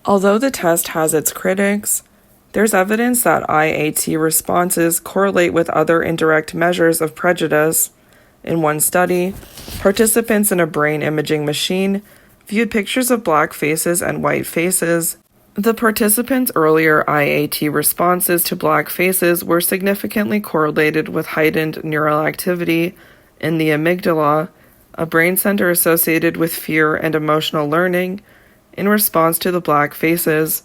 Although the test has its critics, there's evidence that IAT responses correlate with other indirect measures of prejudice. In one study, participants in a brain imaging machine viewed pictures of black faces and white faces. The participants' earlier IAT responses to black faces were significantly correlated with heightened neural activity in the amygdala, a brain center associated with fear and emotional learning, in response to the black faces.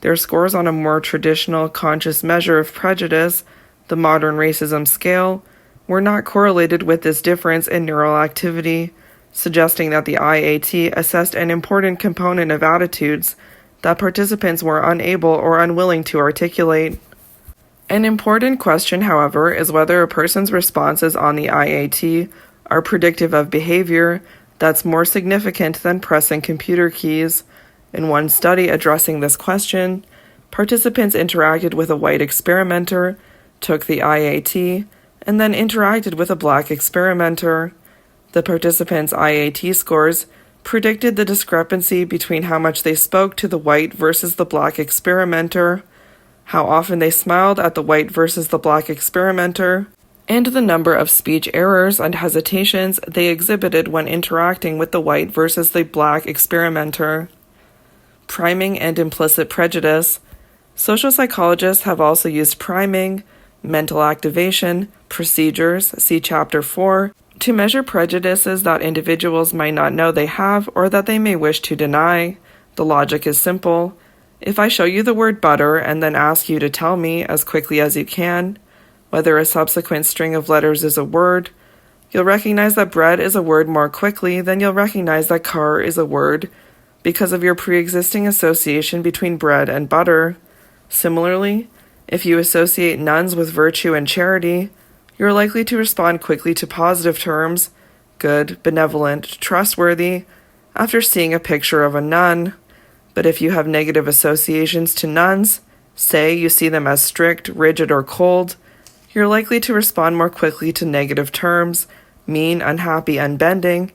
Their scores on a more traditional conscious measure of prejudice, the modern racism scale, were not correlated with this difference in neural activity, suggesting that the IAT assessed an important component of attitudes that participants were unable or unwilling to articulate. An important question, however, is whether a person's responses on the IAT are predictive of behavior that's more significant than pressing computer keys. In one study addressing this question, participants interacted with a white experimenter, took the IAT, and then interacted with a black experimenter. The participants' IAT scores predicted the discrepancy between how much they spoke to the white versus the black experimenter, how often they smiled at the white versus the black experimenter, and the number of speech errors and hesitations they exhibited when interacting with the white versus the black experimenter. Priming and implicit prejudice. Social psychologists have also used priming, mental activation, procedures, see Chapter 4, to measure prejudices that individuals might not know they have or that they may wish to deny. The logic is simple. If I show you the word butter and then ask you to tell me as quickly as you can whether a subsequent string of letters is a word, you'll recognize that bread is a word more quickly than you'll recognize that car is a word because of your pre-existing association between bread and butter. Similarly, if you associate nuns with virtue and charity, you're likely to respond quickly to positive terms, good, benevolent, trustworthy, after seeing a picture of a nun. But if you have negative associations to nuns, say you see them as strict, rigid, or cold, you're likely to respond more quickly to negative terms, mean, unhappy, unbending,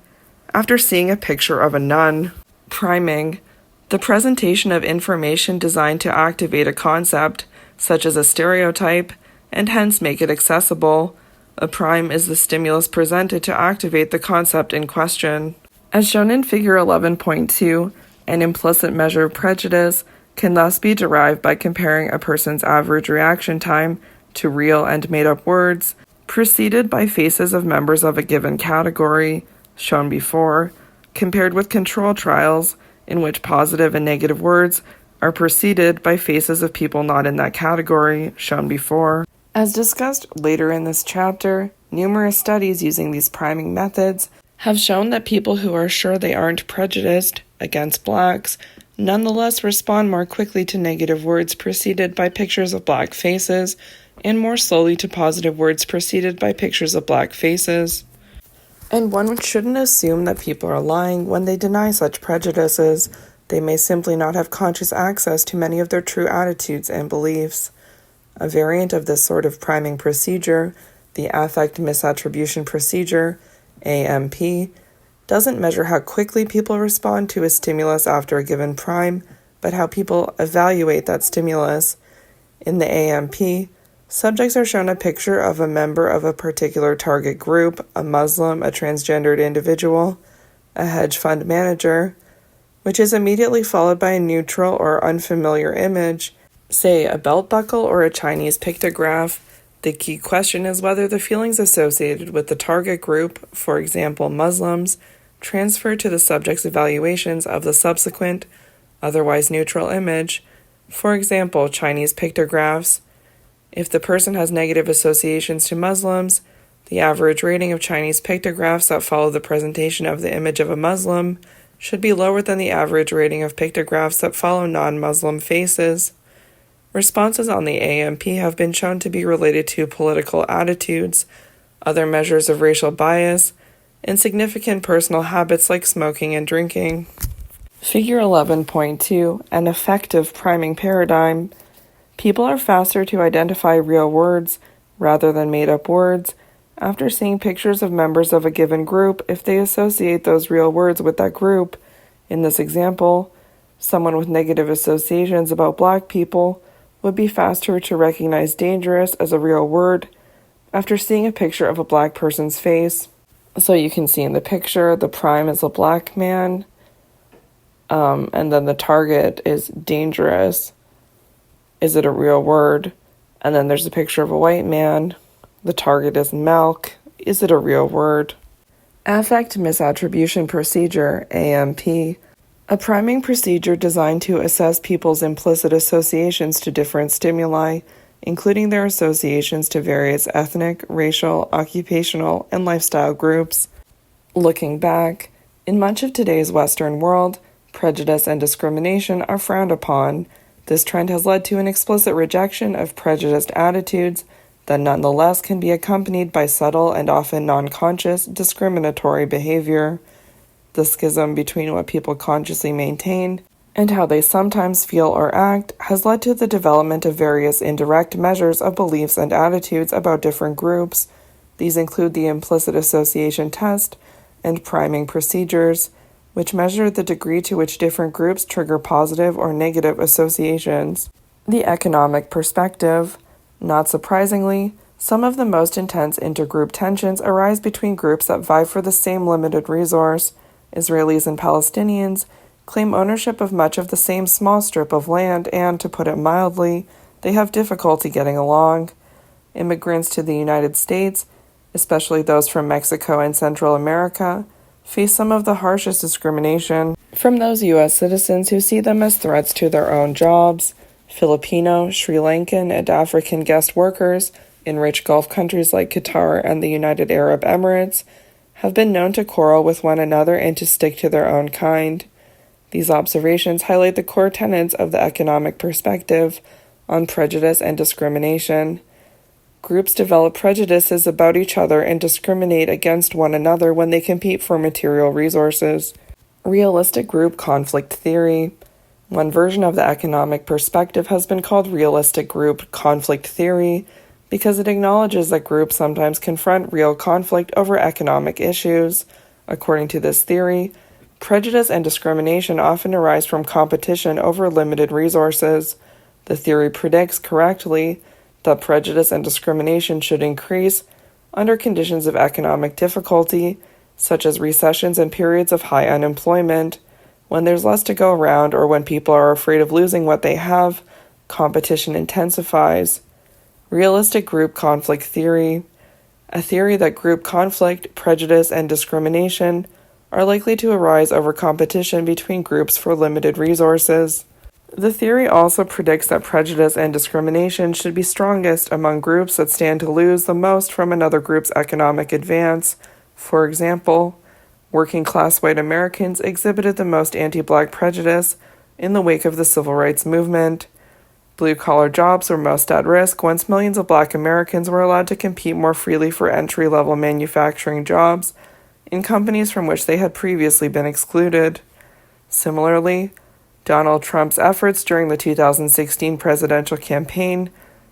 after seeing a picture of a nun. Priming. The presentation of information designed to activate a concept, such as a stereotype, and hence make it accessible. A prime is the stimulus presented to activate the concept in question. As shown in Figure 11.2, an implicit measure of prejudice can thus be derived by comparing a person's average reaction time to real and made-up words, preceded by faces of members of a given category, shown before, compared with control trials, in which positive and negative words are preceded by faces of people not in that category, shown before. As discussed later in this chapter, numerous studies using these priming methods have shown that people who are sure they aren't prejudiced against blacks nonetheless respond more quickly to negative words preceded by pictures of black faces and more slowly to positive words preceded by pictures of black faces. And one shouldn't assume that people are lying when they deny such prejudices. They may simply not have conscious access to many of their true attitudes and beliefs. A variant of this sort of priming procedure, the affect misattribution procedure, AMP, doesn't measure how quickly people respond to a stimulus after a given prime, but how people evaluate that stimulus. In the AMP, subjects are shown a picture of a member of a particular target group, a Muslim, a transgendered individual, a hedge fund manager, which is immediately followed by a neutral or unfamiliar image, say a belt buckle or a Chinese pictograph. The key question is whether the feelings associated with the target group, for example Muslims, transfer to the subject's evaluations of the subsequent, otherwise neutral image, for example Chinese pictographs. If the person has negative associations to Muslims, the average rating of Chinese pictographs that follow the presentation of the image of a Muslim should be lower than the average rating of pictographs that follow non-Muslim faces. Responses on the AMP have been shown to be related to political attitudes, other measures of racial bias, and significant personal habits like smoking and drinking. Figure 11.2, an effective priming paradigm. People are faster to identify real words, rather than made-up words, after seeing pictures of members of a given group if they associate those real words with that group. In this example, Someone with negative associations about black people would be faster to recognize dangerous as a real word after seeing a picture of a black person's face. So you can see in the picture, the prime is a black man, and then the target is dangerous. Is it a real word? And then there's a picture of a white man. The target is milk. Is it a real word? Affect misattribution procedure, AMP. A priming procedure designed to assess people's implicit associations to different stimuli, including their associations to various ethnic, racial, occupational, and lifestyle groups. Looking back, in much of today's Western world, prejudice and discrimination are frowned upon. This trend has led to an explicit rejection of prejudiced attitudes that nonetheless can be accompanied by subtle and often non-conscious discriminatory behavior. The schism between what people consciously maintain and how they sometimes feel or act has led to the development of various indirect measures of beliefs and attitudes about different groups. These include the implicit association test and priming procedures, which measure the degree to which different groups trigger positive or negative associations. The economic perspective. Not surprisingly, some of the most intense intergroup tensions arise between groups that vie for the same limited resource. Israelis and Palestinians claim ownership of much of the same small strip of land and, to put it mildly, they have difficulty getting along. Immigrants to the United States, especially those from Mexico and Central America, face some of the harshest discrimination from those U.S. citizens who see them as threats to their own jobs. Filipino, Sri Lankan, and African guest workers in rich Gulf countries like Qatar and the United Arab Emirates have been known to quarrel with one another and to stick to their own kind. These observations highlight the core tenets of the economic perspective on prejudice and discrimination. Groups develop prejudices about each other and discriminate against one another when they compete for material resources. Realistic group conflict theory. One version of the economic perspective has been called realistic group conflict theory because it acknowledges that groups sometimes confront real conflict over economic issues. According to this theory, prejudice and discrimination often arise from competition over limited resources. The theory predicts correctly that prejudice and discrimination should increase under conditions of economic difficulty, such as recessions and periods of high unemployment. When there's less to go around or when people are afraid of losing what they have, competition intensifies. Realistic group conflict theory. A theory that group conflict, prejudice, and discrimination are likely to arise over competition between groups for limited resources. The theory also predicts that prejudice and discrimination should be strongest among groups that stand to lose the most from another group's economic advance. For example, working-class white Americans exhibited the most anti-black prejudice in the wake of the civil rights movement. Blue-collar jobs were most at risk once millions of black Americans were allowed to compete more freely for entry-level manufacturing jobs in companies from which they had previously been excluded. Similarly, Donald Trump's efforts during the 2016 presidential campaign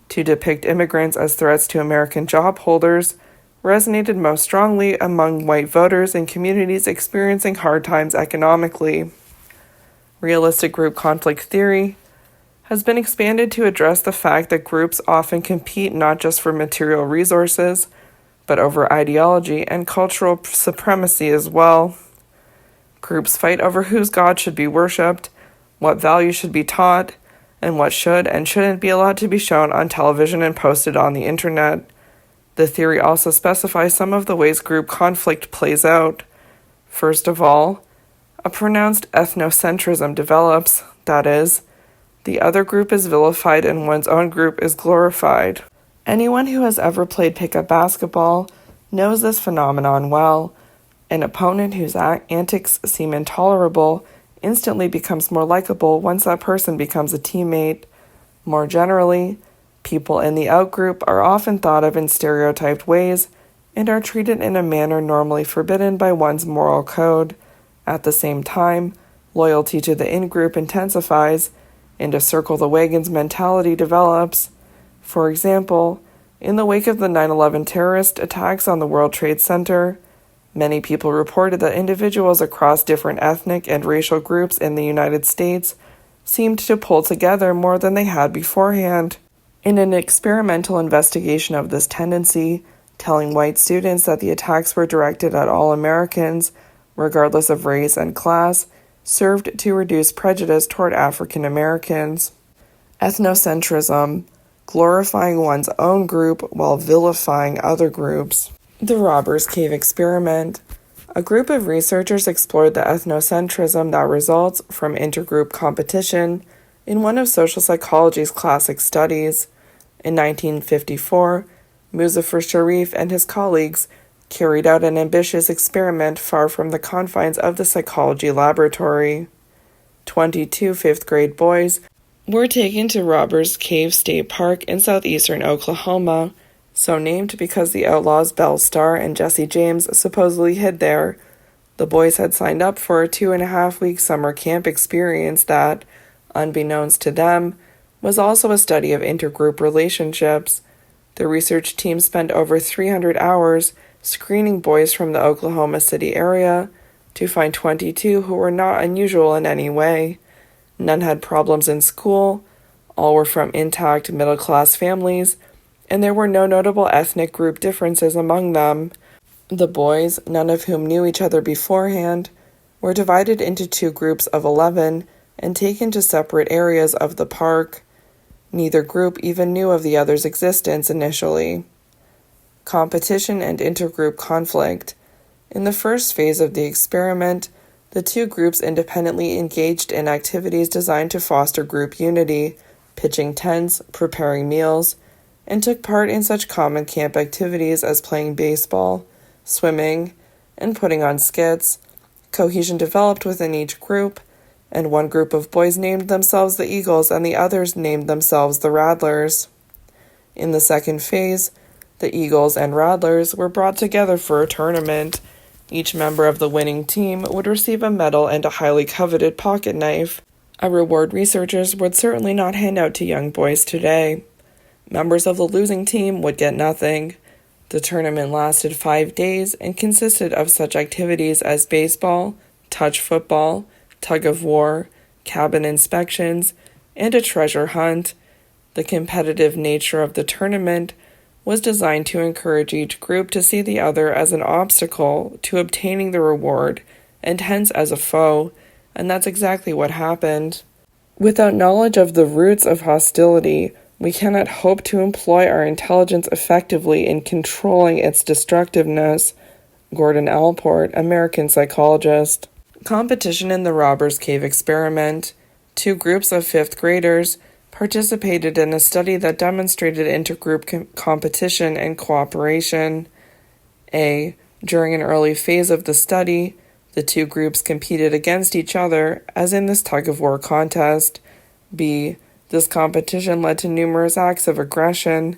to depict immigrants as threats to American job holders resonated most strongly among white voters in communities experiencing hard times economically. Realistic group conflict theory has been expanded to address the fact that groups often compete not just for material resources, but over ideology and cultural supremacy as well. Groups fight over whose God should be worshipped, what values should be taught, and what should and shouldn't be allowed to be shown on television and posted on the internet. The theory also specifies some of the ways group conflict plays out. First of all, a pronounced ethnocentrism develops, that is, the other group is vilified and one's own group is glorified. Anyone who has ever played pickup basketball knows this phenomenon well. An opponent whose antics seem intolerable instantly becomes more likable once that person becomes a teammate. More generally, people in the outgroup are often thought of in stereotyped ways and are treated in a manner normally forbidden by one's moral code. At the same time, loyalty to the in-group intensifies, and a circle-the-wagons mentality develops. For example, in the wake of the 9/11 terrorist attacks on the World Trade Center, Many people reported that individuals across different ethnic and racial groups in the United States seemed to pull together more than they had beforehand. In an experimental investigation of this tendency, telling white students that the attacks were directed at all Americans, regardless of race and class, served to reduce prejudice toward African Americans. Ethnocentrism, glorifying one's own group while vilifying other groups. The Robbers Cave experiment. A group of researchers explored the ethnocentrism that results from intergroup competition in one of social psychology's classic studies. In 1954, Muzaffar Sharif and his colleagues carried out an ambitious experiment far from the confines of the psychology laboratory. 22 fifth-grade boys were taken to Robbers Cave State Park in southeastern Oklahoma, so named because the outlaws Belle Starr and Jesse James supposedly hid there. The boys had signed up for a 2.5-week summer camp experience that, unbeknownst to them, was also a study of intergroup relationships. The research team spent over 300 hours screening boys from the Oklahoma City area to find 22 who were not unusual in any way. None had problems in school, all were from intact middle-class families, and there were no notable ethnic group differences among them. The boys, none of whom knew each other beforehand, were divided into 2 groups of 11 and taken to separate areas of the park. Neither group even knew of the other's existence initially. Competition and intergroup conflict. In the first phase of the experiment, the 2 groups independently engaged in activities designed to foster group unity, pitching tents, preparing meals, and took part in such common camp activities as playing baseball, swimming, and putting on skits. Cohesion developed within each group, and one group of boys named themselves the Eagles and the others named themselves the Rattlers. In the second phase, the Eagles and Rattlers were brought together for a tournament. Each member of the winning team would receive a medal and a highly coveted pocket knife, a reward researchers would certainly not hand out to young boys today. Members of the losing team would get nothing. The tournament lasted 5 days and consisted of such activities as baseball, touch football, tug of war, cabin inspections, and a treasure hunt. The competitive nature of the tournament was designed to encourage each group to see the other as an obstacle to obtaining the reward, and hence as a foe, and that's exactly what happened. Without knowledge of the roots of hostility, we cannot hope to employ our intelligence effectively in controlling its destructiveness. Gordon Allport, American psychologist. Competition in the Robbers Cave experiment. 2 groups of 5th graders participated in a study that demonstrated intergroup competition and cooperation. A. During an early phase of the study, the 2 groups competed against each other, as in this tug-of-war contest. B. This competition led to numerous acts of aggression.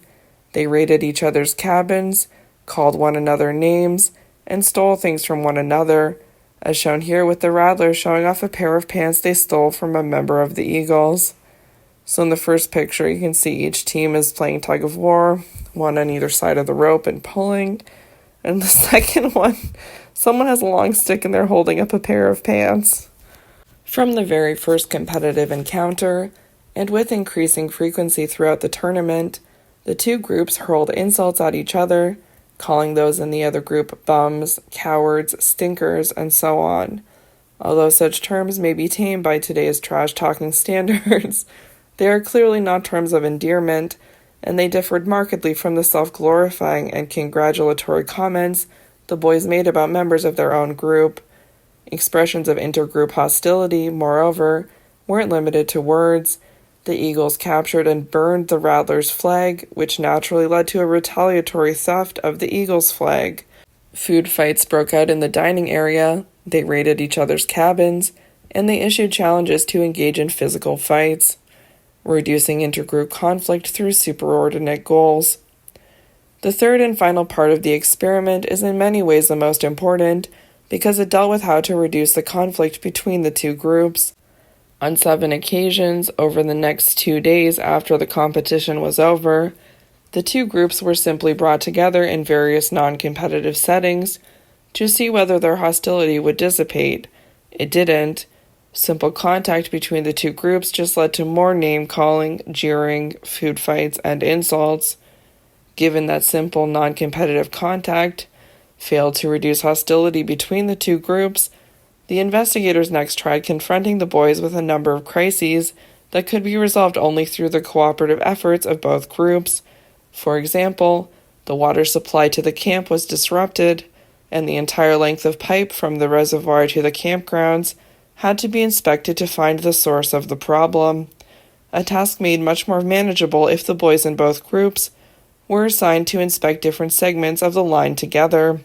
They raided each other's cabins, called one another names, and stole things from one another, as shown here with the Rattlers showing off a pair of pants they stole from a member of the Eagles. So in the first picture, you can see each team is playing tug-of-war, one on either side of the rope and pulling. And the second one, someone has a long stick and they're holding up a pair of pants. From the very first competitive encounter, and with increasing frequency throughout the tournament, the 2 groups hurled insults at each other, calling those in the other group bums, cowards, stinkers, and so on. Although such terms may be tamed by today's trash-talking standards, they are clearly not terms of endearment, and they differed markedly from the self-glorifying and congratulatory comments the boys made about members of their own group. Expressions of intergroup hostility, moreover, weren't limited to words. The Eagles captured and burned the Rattlers' flag, which naturally led to a retaliatory theft of the Eagles' flag. Food fights broke out in the dining area, they raided each other's cabins, and they issued challenges to engage in physical fights, reducing intergroup conflict through superordinate goals. The third and final part of the experiment is in many ways the most important, because it dealt with how to reduce the conflict between the 2 groups. On 7 occasions, over the next 2 days after the competition was over, the 2 groups were simply brought together in various non-competitive settings to see whether their hostility would dissipate. It didn't. Simple contact between the two groups just led to more name-calling, jeering, food fights, and insults. Given that simple, non-competitive contact failed to reduce hostility between the two groups, the investigators next tried confronting the boys with a number of crises that could be resolved only through the cooperative efforts of both groups. For example, the water supply to the camp was disrupted, and the entire length of pipe from the reservoir to the campgrounds had to be inspected to find the source of the problem, a task made much more manageable if the boys in both groups were assigned to inspect different segments of the line together.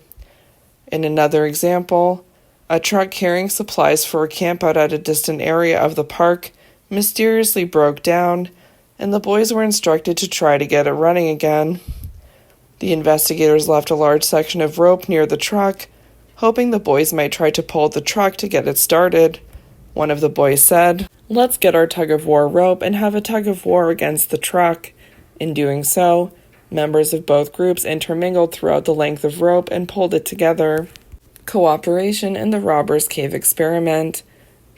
In another example, a truck carrying supplies for a campout at a distant area of the park mysteriously broke down, and the boys were instructed to try to get it running again. The investigators left a large section of rope near the truck, hoping the boys might try to pull the truck to get it started. One of the boys said, "Let's get our tug-of-war rope and have a tug-of-war against the truck." In doing so, members of both groups intermingled throughout the length of rope and pulled it together. Cooperation in the Robbers Cave experiment.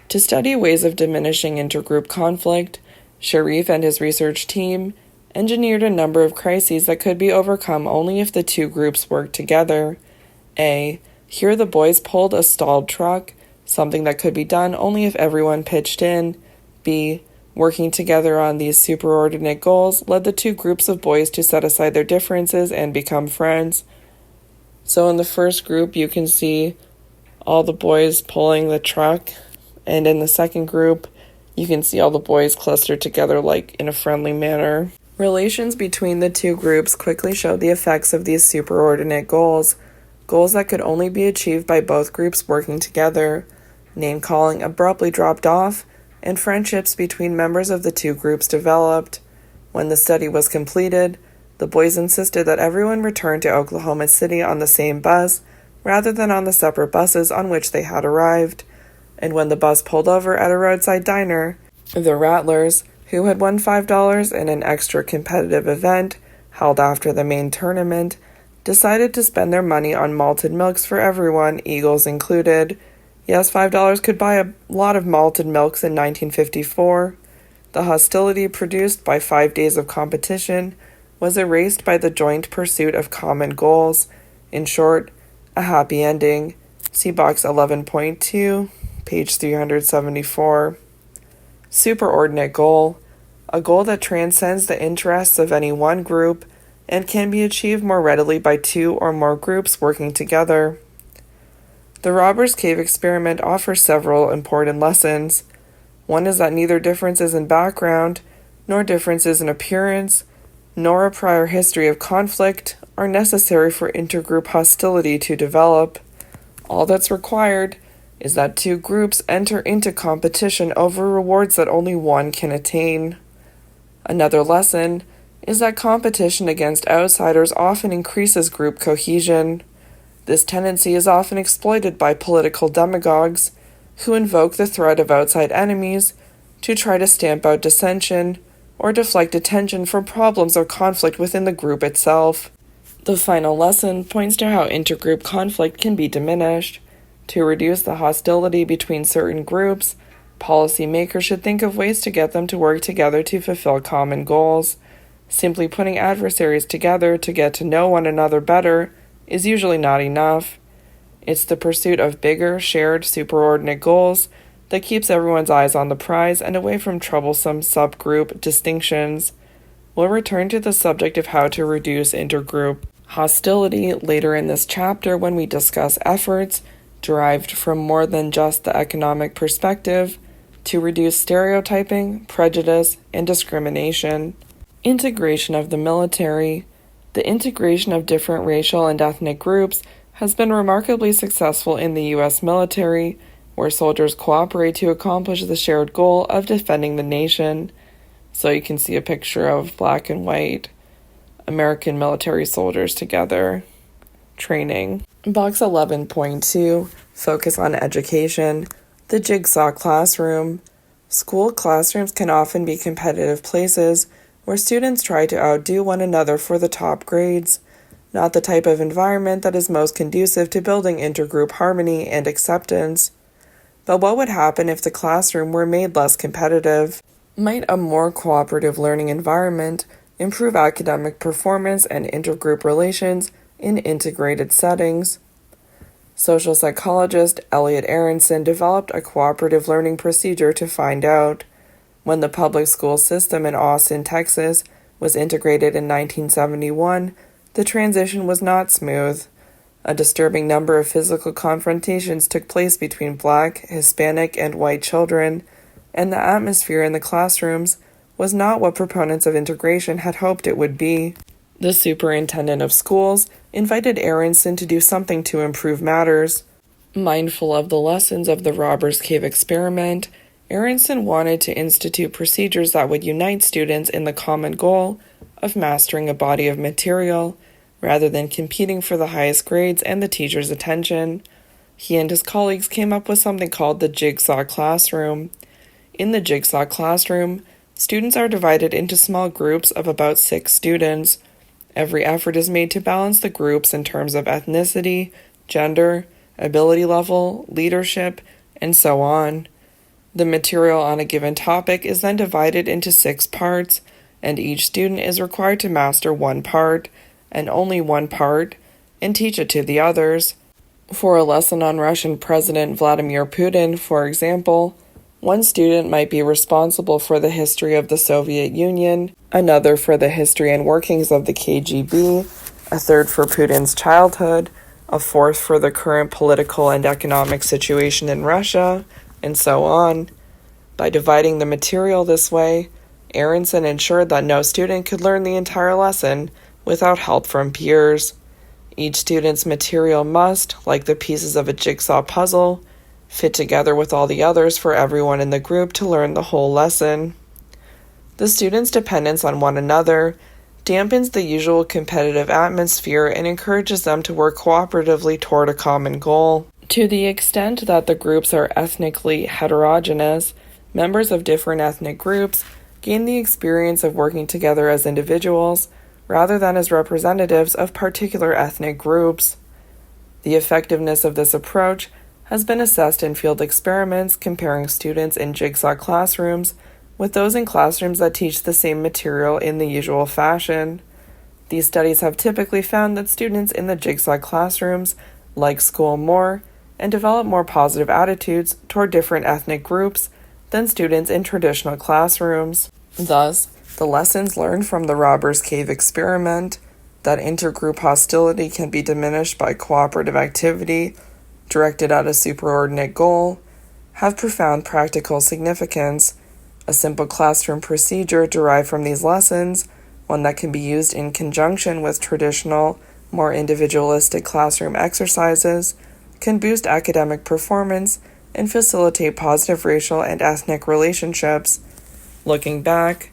To study ways of diminishing intergroup conflict, Sharif and his research team engineered a number of crises that could be overcome only if the two groups worked together. A. Here the boys pulled a stalled truck, something that could be done only if everyone pitched in. B. Working together on these superordinate goals led the two groups of boys to set aside their differences and become friends. So in the first group, you can see all the boys pulling the truck, and in the second group, you can see all the boys clustered together like in a friendly manner. Relations between the two groups quickly showed the effects of these superordinate goals that could only be achieved by both groups working together. Name-calling abruptly dropped off, and friendships between members of the two groups developed. When the study was completed, the boys insisted that everyone return to Oklahoma City on the same bus, rather than on the separate buses on which they had arrived. And when the bus pulled over at a roadside diner, the Rattlers, who had won $5 in an extra competitive event held after the main tournament, decided to spend their money on malted milks for everyone, Eagles included. Yes, $5 could buy a lot of malted milks in 1954. The hostility produced by 5 days of competition was erased by the joint pursuit of common goals. In short, a happy ending. See box 11.2, page 374. Superordinate goal. A goal that transcends the interests of any one group and can be achieved more readily by two or more groups working together. The Robbers Cave experiment offers several important lessons. One is that neither differences in background, nor differences in appearance, nor a prior history of conflict are necessary for intergroup hostility to develop. All that's required is that two groups enter into competition over rewards that only one can attain. Another lesson is that competition against outsiders often increases group cohesion. This tendency is often exploited by political demagogues who invoke the threat of outside enemies to try to stamp out dissension or deflect attention from problems or conflict within the group itself. The final lesson points to how intergroup conflict can be diminished. To reduce the hostility between certain groups, policymakers should think of ways to get them to work together to fulfill common goals. Simply putting adversaries together to get to know one another better is usually not enough. It's the pursuit of bigger, shared, superordinate goals that keeps everyone's eyes on the prize and away from troublesome subgroup distinctions. We'll return to the subject of how to reduce intergroup hostility later in this chapter when we discuss efforts derived from more than just the economic perspective to reduce stereotyping, prejudice, and discrimination. Integration of the military. The integration of different racial and ethnic groups has been remarkably successful in the U.S. military, where soldiers cooperate to accomplish the shared goal of defending the nation. So you can see a picture of black and white American military soldiers together, training. Box 11.2, focus on education. The jigsaw classroom. School classrooms can often be competitive places where students try to outdo one another for the top grades. not the type of environment that is most conducive to building intergroup harmony and acceptance. But what would happen if the classroom were made less competitive? Might a more cooperative learning environment improve academic performance and intergroup relations in integrated settings? Social psychologist Elliot Aronson developed a cooperative learning procedure to find out. When the public school system in Austin, Texas, was integrated in 1971, the transition was not smooth. A disturbing number of physical confrontations took place between Black, Hispanic, and white children, and the atmosphere in the classrooms was not what proponents of integration had hoped it would be. The superintendent of schools invited Aronson to do something to improve matters. Mindful of the lessons of the Robbers Cave experiment, Aronson wanted to institute procedures that would unite students in the common goal of mastering a body of material, rather than competing for the highest grades and the teacher's attention. He and his colleagues came up with something called the jigsaw classroom. In the jigsaw classroom, students are divided into small groups of about 6 students. Every effort is made to balance the groups in terms of ethnicity, gender, ability level, leadership, and so on. The material on a given topic is then divided into 6 parts, and each student is required to master one part, and only one part, and teach it to the others. For a lesson on Russian President Vladimir Putin, for example, one student might be responsible for the history of the Soviet Union, another for the history and workings of the KGB, a third for Putin's childhood, a fourth for the current political and economic situation in Russia, and so on. By dividing the material this way, Aronson ensured that no student could learn the entire lesson without help from peers. Each student's material must, like the pieces of a jigsaw puzzle, fit together with all the others for everyone in the group to learn the whole lesson. The students' dependence on one another dampens the usual competitive atmosphere and encourages them to work cooperatively toward a common goal. To the extent that the groups are ethnically heterogeneous, members of different ethnic groups gain the experience of working together as individuals rather than as representatives of particular ethnic groups. The effectiveness of this approach has been assessed in field experiments comparing students in jigsaw classrooms with those in classrooms that teach the same material in the usual fashion. These studies have typically found that students in the jigsaw classrooms like school more and develop more positive attitudes toward different ethnic groups than students in traditional classrooms. Thus, the lessons learned from the Robbers Cave experiment, that intergroup hostility can be diminished by cooperative activity directed at a superordinate goal, have profound practical significance. A simple classroom procedure derived from these lessons, one that can be used in conjunction with traditional, more individualistic classroom exercises, can boost academic performance and facilitate positive racial and ethnic relationships. Looking back,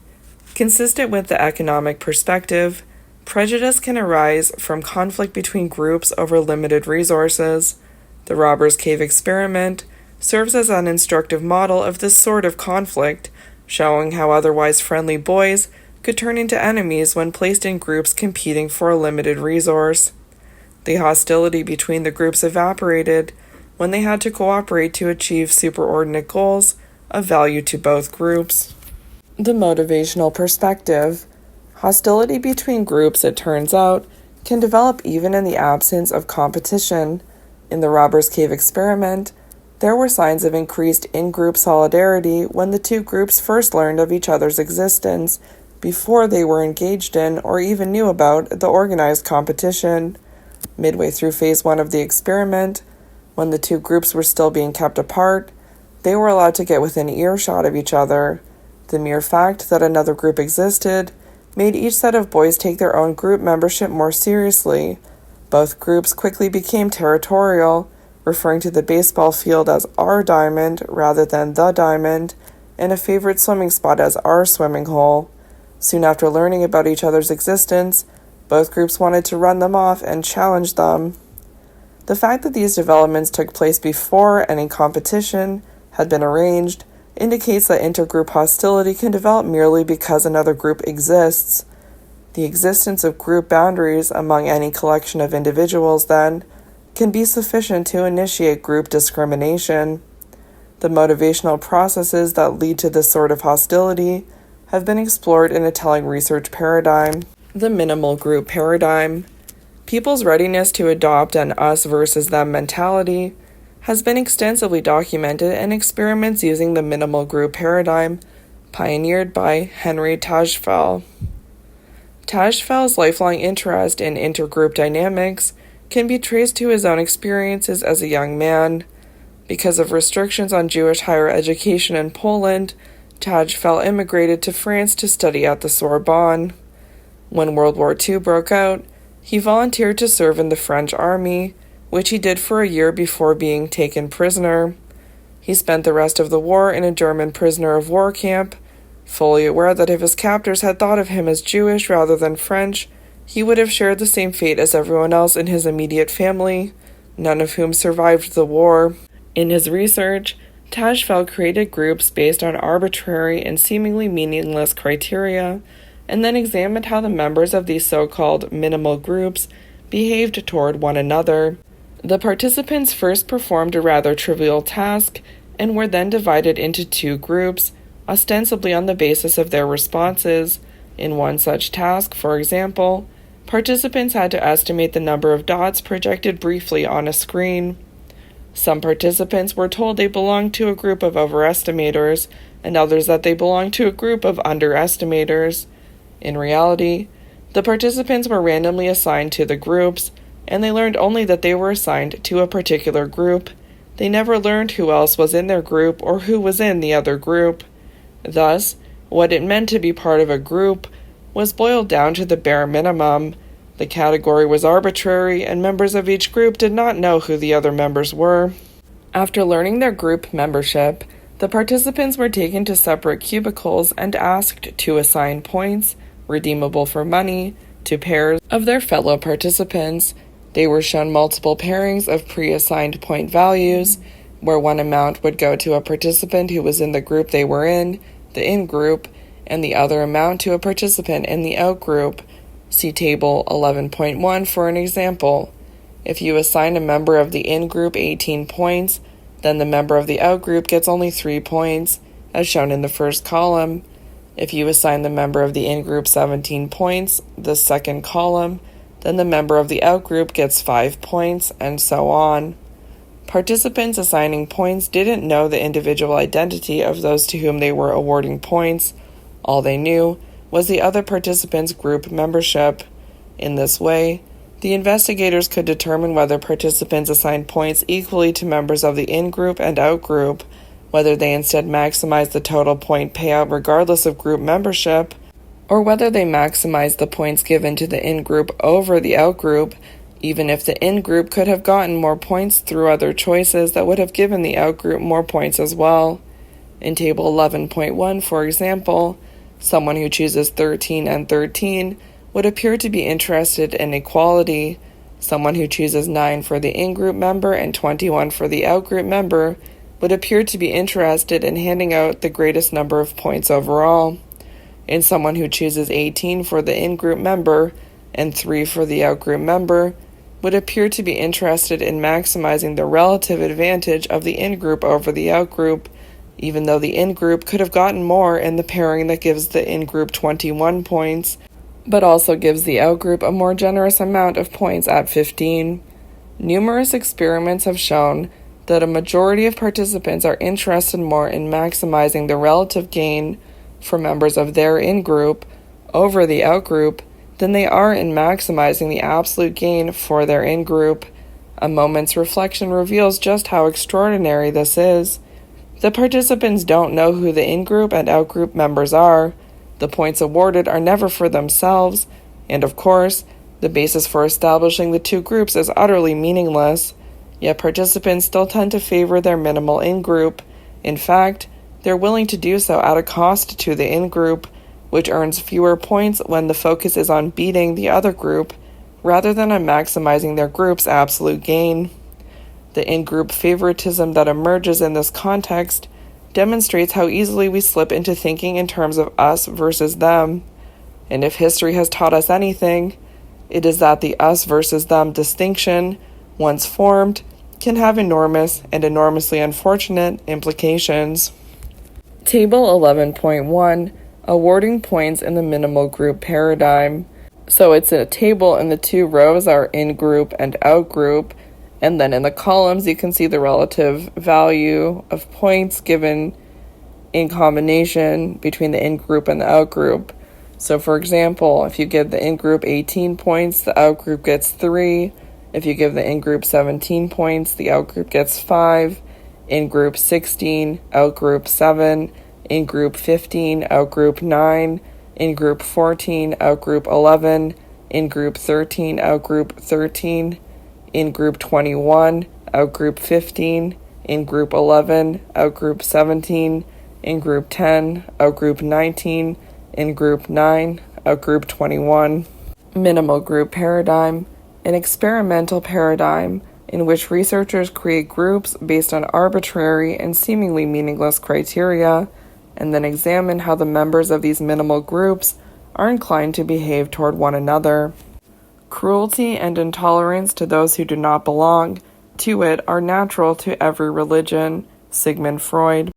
consistent with the economic perspective, prejudice can arise from conflict between groups over limited resources. The Robbers Cave experiment serves as an instructive model of this sort of conflict, showing how otherwise friendly boys could turn into enemies when placed in groups competing for a limited resource. The hostility between the groups evaporated when they had to cooperate to achieve superordinate goals of value to both groups. The motivational perspective. Hostility between groups, it turns out, can develop even in the absence of competition. In the Robbers Cave experiment, there were signs of increased in-group solidarity when the two groups first learned of each other's existence before they were engaged in or even knew about the organized competition. Midway through phase 1 of the experiment, when the two groups were still being kept apart, they were allowed to get within earshot of each other. The mere fact that another group existed made each set of boys take their own group membership more seriously. Both groups quickly became territorial, referring to the baseball field as our diamond rather than the diamond, and a favorite swimming spot as our swimming hole. Soon after learning about each other's existence, both groups wanted to run them off and challenge them. The fact that these developments took place before any competition had been arranged indicates that intergroup hostility can develop merely because another group exists. The existence of group boundaries among any collection of individuals, then, can be sufficient to initiate group discrimination. The motivational processes that lead to this sort of hostility have been explored in a telling research paradigm, the minimal group paradigm. People's readiness to adopt an us versus them mentality has been extensively documented in experiments using the minimal group paradigm, pioneered by Henry Tajfel. Tajfel's lifelong interest in intergroup dynamics can be traced to his own experiences as a young man. Because of restrictions on Jewish higher education in Poland, Tajfel immigrated to France to study at the Sorbonne. When World War II broke out, he volunteered to serve in the French army, which he did for a year before being taken prisoner. He spent the rest of the war in a German prisoner of war camp, fully aware that if his captors had thought of him as Jewish rather than French, he would have shared the same fate as everyone else in his immediate family, none of whom survived the war. In his research, Tajfel created groups based on arbitrary and seemingly meaningless criteria, and then examined how the members of these so-called minimal groups behaved toward one another. The participants first performed a rather trivial task and were then divided into two groups, ostensibly on the basis of their responses. In one such task, for example, participants had to estimate the number of dots projected briefly on a screen. Some participants were told they belonged to a group of overestimators, and others that they belonged to a group of underestimators. In reality, the participants were randomly assigned to the groups, and they learned only that they were assigned to a particular group. They never learned who else was in their group or who was in the other group. Thus, what it meant to be part of a group was boiled down to the bare minimum. The category was arbitrary, and members of each group did not know who the other members were. After learning their group membership, the participants were taken to separate cubicles and asked to assign points, redeemable for money, to pairs of their fellow participants. They were shown multiple pairings of pre-assigned point values, where one amount would go to a participant who was in the group they were in, the in-group, and the other amount to a participant in the out-group. See Table 11.1 for an example. If you assign a member of the in-group 18 points, then the member of the out-group gets only 3 points, as shown in the first column. If you assign the member of the in-group 17 points, the second column, then the member of the out-group gets 5 points, and so on. Participants assigning points didn't know the individual identity of those to whom they were awarding points. All they knew was the other participants' group membership. In this way, the investigators could determine whether participants assigned points equally to members of the in-group and out-group, whether they instead maximized the total point payout regardless of group membership, or whether they maximized the points given to the in-group over the out-group, even if the in-group could have gotten more points through other choices that would have given the out-group more points as well. In Table 11.1, for example, someone who chooses 13 and 13 would appear to be interested in equality. Someone who chooses 9 for the in-group member and 21 for the out-group member would appear to be interested in handing out the greatest number of points overall. And someone who chooses 18 for the in-group member and 3 for the out-group member would appear to be interested in maximizing the relative advantage of the in-group over the out-group, even though the in-group could have gotten more in the pairing that gives the in-group 21 points, but also gives the out-group a more generous amount of points at 15. Numerous experiments have shown that a majority of participants are interested more in maximizing the relative gain for members of their in-group over the out-group than they are in maximizing the absolute gain for their in-group. A moment's reflection reveals just how extraordinary this is. The participants don't know who the in-group and out-group members are. The points awarded are never for themselves, and of course, the basis for establishing the two groups is utterly meaningless. Yet participants still tend to favor their minimal in-group. In fact, they're willing to do so at a cost to the in-group, which earns fewer points when the focus is on beating the other group, rather than on maximizing their group's absolute gain. The in-group favoritism that emerges in this context demonstrates how easily we slip into thinking in terms of us versus them. And if history has taught us anything, it is that the us versus them distinction, once formed, can have enormous and enormously unfortunate implications. Table 11.1, awarding points in the minimal group paradigm. So it's a table, and the two rows are in-group and out-group, and then in the columns you can see the relative value of points given in combination between the in-group and the out-group. So for example, if you give the in-group 18 points, the out-group gets 3. If you give the in-group 17 points, the out-group gets 5. In-group 16, out-group 7. In-group 15, out-group 9. In-group 14, out-group 11. In-group 13, out-group 13. In-group 21, out-group 15. In-group 11, out-group 17. In-group 10, out-group 19. In-group 9, out-group 21. Minimal group paradigm, an experimental paradigm in which researchers create groups based on arbitrary and seemingly meaningless criteria, and then examine how the members of these minimal groups are inclined to behave toward one another. Cruelty and intolerance to those who do not belong to it are natural to every religion. Sigmund Freud.